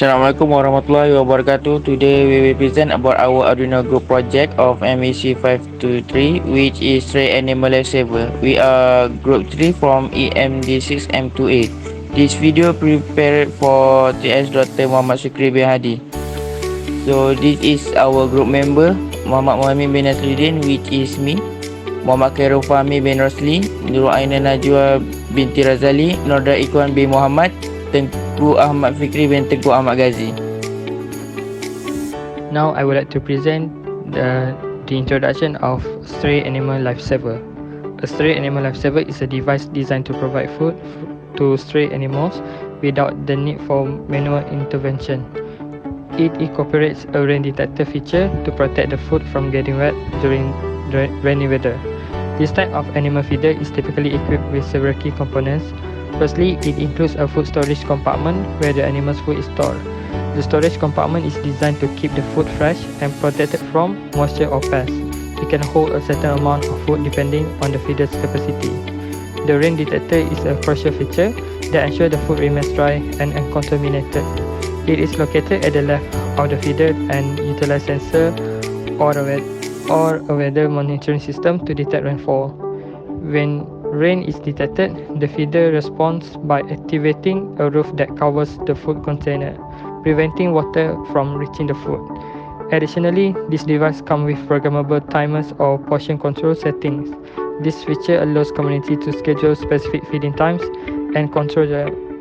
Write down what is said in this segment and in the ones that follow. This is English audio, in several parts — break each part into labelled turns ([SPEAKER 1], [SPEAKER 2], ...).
[SPEAKER 1] Assalamualaikum warahmatullahi wabarakatuh. Today we will present about our Arduino group project of MEC523, which is Stray Animal Lifesaver. We are group 3 from EMD6M28. This video prepared for TS Dr. Muhammad Syukri bin Hadi. So this is our group member, Muhammad Muhammad bin Nasruddin, which is me, Muhammad Khairul Fahmi bin Rosli, Nurul Aina Najwa binti Razali, Nordra Ikwan bin Muhammad, Tengku Ahmad Fikri bin Tengku Ahmad Ghazi.
[SPEAKER 2] Now I would like to present the introduction of Stray Animal Lifesaver. A Stray Animal Lifesaver is a device designed to provide food to stray animals without the need for manual intervention. It incorporates a rain detector feature to protect the food from getting wet during rainy weather. This type of animal feeder is typically equipped with several key components. Firstly, it includes a food storage compartment where the animal's food is stored. The storage compartment is designed to keep the food fresh and protected from moisture or pests. It can hold a certain amount of food depending on the feeder's capacity. The rain detector is a crucial feature that ensures the food remains dry and uncontaminated. It is located at the left of the feeder and utilizes sensor or a weather monitoring system to detect rainfall. When rain is detected, the feeder responds by activating a roof that covers the food container, preventing water from reaching the food. Additionally, this device comes with programmable timers or portion control settings. This feature allows community to schedule specific feeding times and control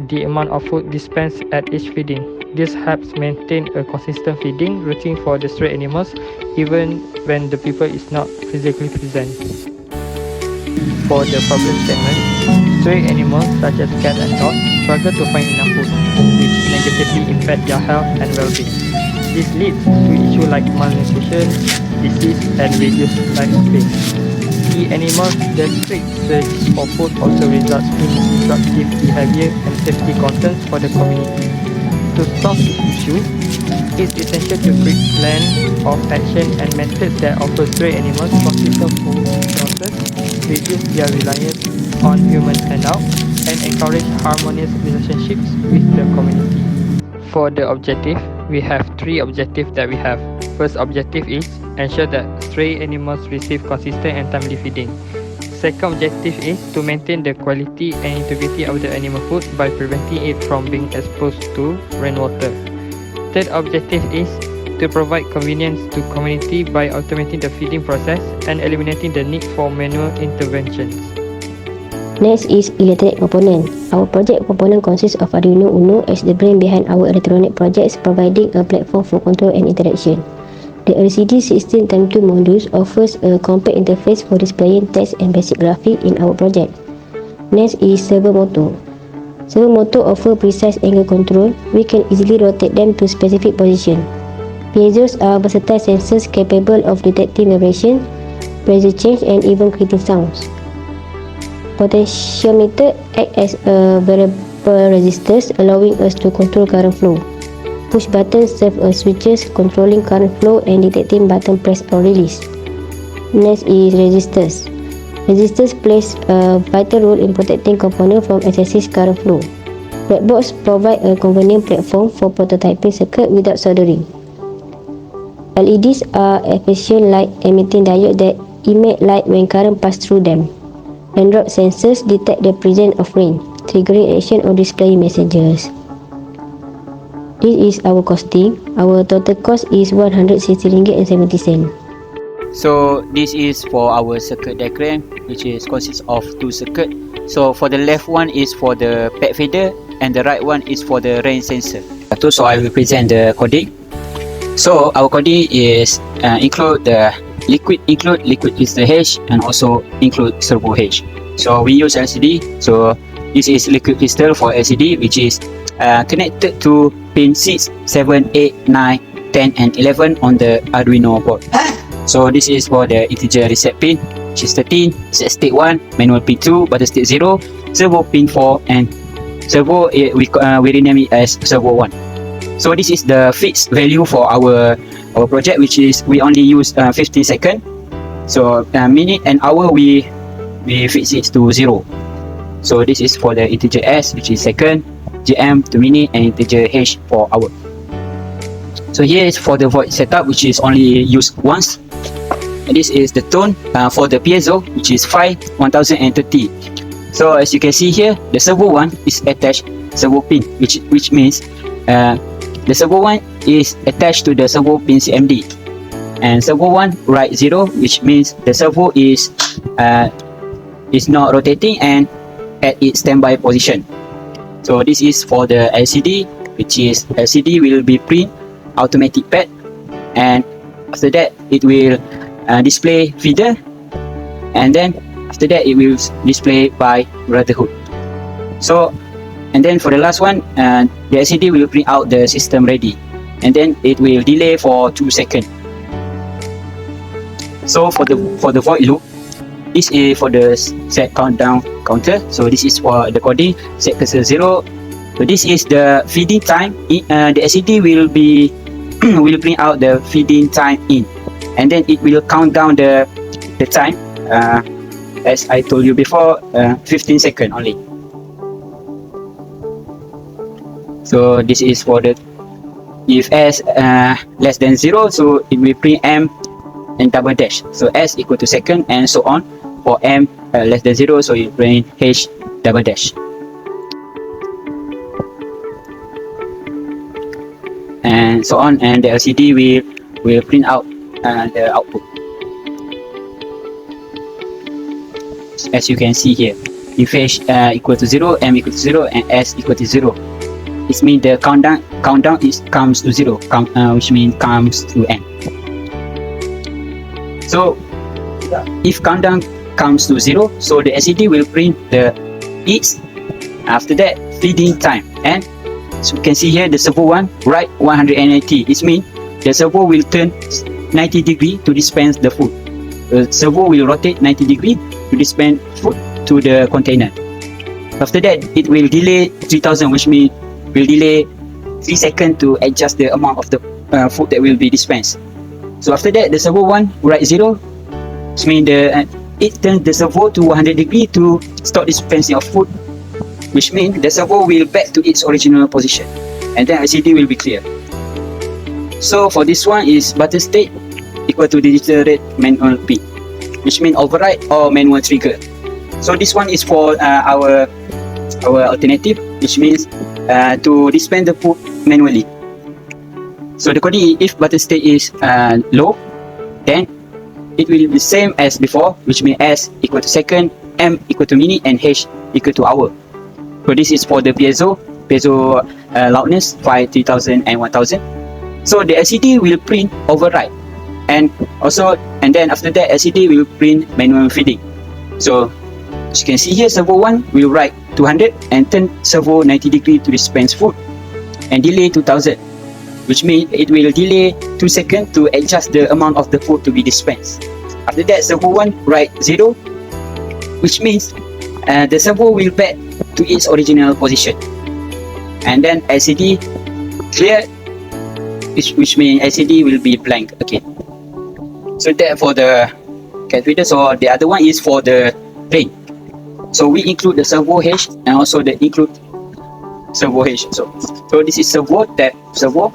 [SPEAKER 2] the amount of food dispensed at each feeding. This helps maintain a consistent feeding routine for the stray animals even when the people is not physically present. For the problem statement, stray animals such as cats and dogs struggle to find enough food, which negatively impact their health and well-being. This leads to issues like malnutrition, disease, and reduced lifespan. The animals' desperate search for food also results in disruptive behavior and safety concerns for the community. To solve this issue, it's essential to create plan of action and methods that offer stray animals consistent food sources, reduce their reliance on human handouts, and encourage harmonious relationships with the community. For the objective, we have three objectives that we have. First objective is ensure that stray animals receive consistent and timely feeding. Second objective is to maintain the quality and integrity of the animal food by preventing it from being exposed to rainwater. Third objective is to provide convenience to community by automating the feeding process and eliminating the need for manual interventions.
[SPEAKER 3] Next is electronic component. Our project component consists of Arduino Uno as the brain behind our electronic projects, providing a platform for control and interaction. The LCD 16x2 modules offers a compact interface for displaying text and basic graphics in our project. Next is servo motor. Servo motor offer precise angle control. We can easily rotate them to specific position. Piezos are versatile sensors capable of detecting vibration, pressure change, and even creating sounds. Potentiometer act as a variable resistors, allowing us to control current flow. Push buttons serve as switches controlling current flow and detecting button press or release. Next is resistors. Resistors plays a vital role in protecting components from excessive current flow. Breadboards provide a convenient platform for prototyping circuit without soldering. LEDs are efficient light emitting diodes that emit light when current passes through them. Android sensors detect the presence of rain, triggering action or displaying messages. This is our costing. Our total cost is RM160.70.
[SPEAKER 4] So this is for our circuit diagram, which consists of two circuits. So for the left one is for the pet feeder and the right one is for the rain sensor. So I will present the coding. So our coding is include liquid is the H, and also include servo H. So we use LCD. So this is liquid crystal for LCD, which is connected to pin 6, 7, 8, 9, 10 and 11 on the Arduino board. So this is for the integer reset pin, which is 13, set state 1, manual pin 2, button state 0, servo pin 4, and servo we rename it as servo 1. So this is the fixed value for our project, which is we only use 50 seconds. So minute and hour we fix it to 0. So this is for the integer S, which is second, GM to minute, and integer H for hour. So here is for the void setup, which is only used once. And this is the tone for the piezo, which is 1030. So as you can see here, the servo one is attached servo pin, which means the servo one is attached to the servo pin CMD, and servo one write 0, which means the servo is not rotating and at its standby position. So this is for the LCD, which is LCD will be print automatic pad, and after that it will display feeder, and then after that it will display by brotherhood. So, and then for the last one, the LCD will print out the system ready, and then it will delay for 2 seconds. So for the void loop, this is for the set countdown counter. So this is for the coding, set cursor 0. So this is the feeding time. The LCD will be will print out the feeding time in, and then it will count down the time. As I told you before, 15 seconds only. So this is for the, if S less than 0, so it will print M and double dash. So S equal to second, and so on. For M less than 0, so it print H double dash. And so on, and the LCD will print out the output. As you can see here, if H equal to 0, M equal to 0, and S equal to 0, it means the countdown comes to 0, which means comes to end. So if countdown comes to 0, so the LCD will print the its after that feeding time, and so you can see here the servo one write 180. It means the servo will turn 90 degree to dispense the food. The servo will rotate 90 degree to dispense food to the container. After that, it will delay 3000, which means will delay 3 seconds to adjust the amount of the food that will be dispensed. So after that, the servo one write 0, which means it turns the servo to 100 degree to stop dispensing of food, which means the servo will back to its original position, and then LCD will be clear. So for this one is button state equal to digital rate manual pin, which means override or manual trigger. So this one is for our alternative, which means to dispense the food manually. So the coding, if button state is low, then it will be the same as before, which means S equal to second, M equal to minute, and H equal to hour. So this is for the piezo loudness 5, 3000 and 1000. So the LCD will print override, and then after that LCD will print manual feeding. So as you can see here, servo 1 will write 200 and turn servo 90 degree to dispense food, and delay 2000, which means it will delay 2 seconds to adjust the amount of the food to be dispensed. After that, servo 1 write 0, which means the servo will back to its original position, and then LCD clear, which means LCD will be blank again. So that for the cat feeder. So the other one is for the rain. So we include the servo H and also the include servo H. So this is servo, tap servo,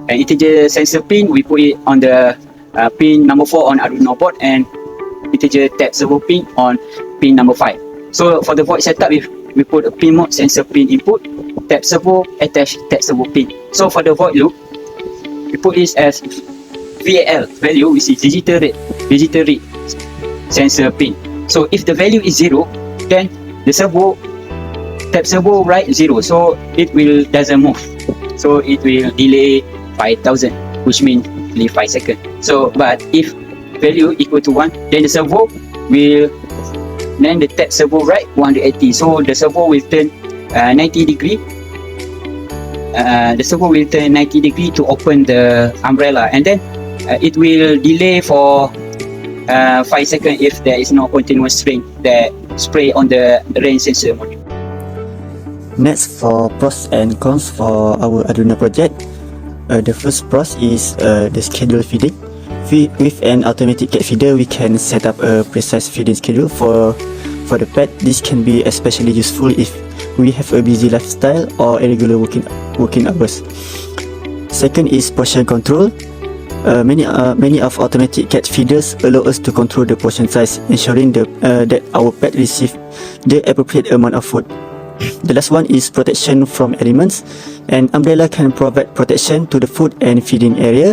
[SPEAKER 4] and integer sensor pin we put it on the pin number 4 on Arduino board, and integer tap servo pin on pin number 5. So for the void setup, if we put a pin mode sensor pin input, tap servo, attach tap servo pin. So for the void loop, we put this as VAL value, which is digital read sensor pin. So if the value is 0, then the tap servo write 0, so it will doesn't move. So it will delay 5000, which means delay 5 seconds. So but if value equal to 1, then the servo will, then the tap servo write 180. So the servo will turn 90 degree. The servo will turn 90 degree to open the umbrella, and then it will delay for 5 seconds if there is no continuous rain that spray on the rain sensor module.
[SPEAKER 5] Next, for pros and cons for our Arduino project. The first pros is the schedule feeding. With an automatic cat feeder, we can set up a precise feeding schedule for the pet. This can be especially useful if we have a busy lifestyle or irregular working hours. second is portion control. Many of automatic cat feeders allow us to control the portion size, ensuring that our pet receive the appropriate amount of food. The last one is protection from elements. An umbrella can provide protection to the food and feeding area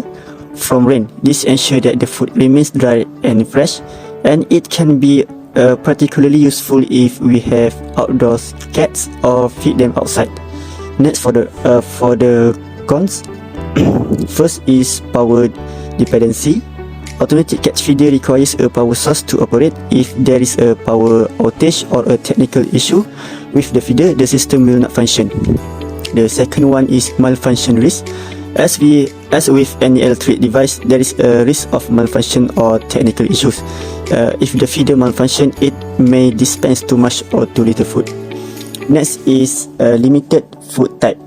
[SPEAKER 5] from rain. This ensures that the food remains dry and fresh, and it can be particularly useful if we have outdoors cats or feed them outside. Next, for the cons. First is power dependency. Automatic cat feeder requires a power source to operate. If there is a power outage or a technical issue with the feeder, the system will not function. The second one is malfunction risk. As with any electric device, there is a risk of malfunction or technical issues. If the feeder malfunction, it may dispense too much or too little food. Next is limited food type.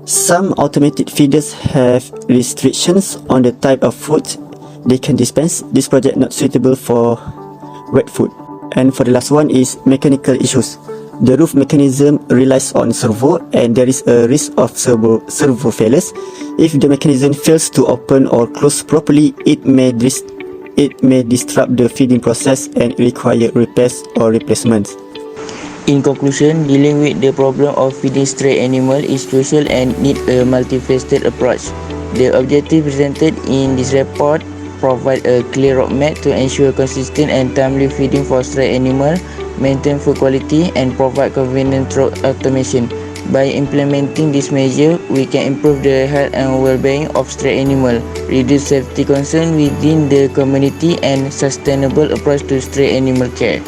[SPEAKER 5] Some automated feeders have restrictions on the type of food they can dispense. This project not suitable for wet food. And for the last one is mechanical issues. The roof mechanism relies on servo, and there is a risk of servo failures. If the mechanism fails to open or close properly, it may disrupt the feeding process and require repairs or replacements.
[SPEAKER 1] In conclusion, dealing with the problem of feeding stray animals is crucial and need a multifaceted approach. The objective presented in this report provide a clear roadmap to ensure consistent and timely feeding for stray animals, maintain food quality, and provide convenience through automation. By implementing this measure, we can improve the health and well-being of stray animals, reduce safety concerns within the community, and sustainable approach to stray animal care.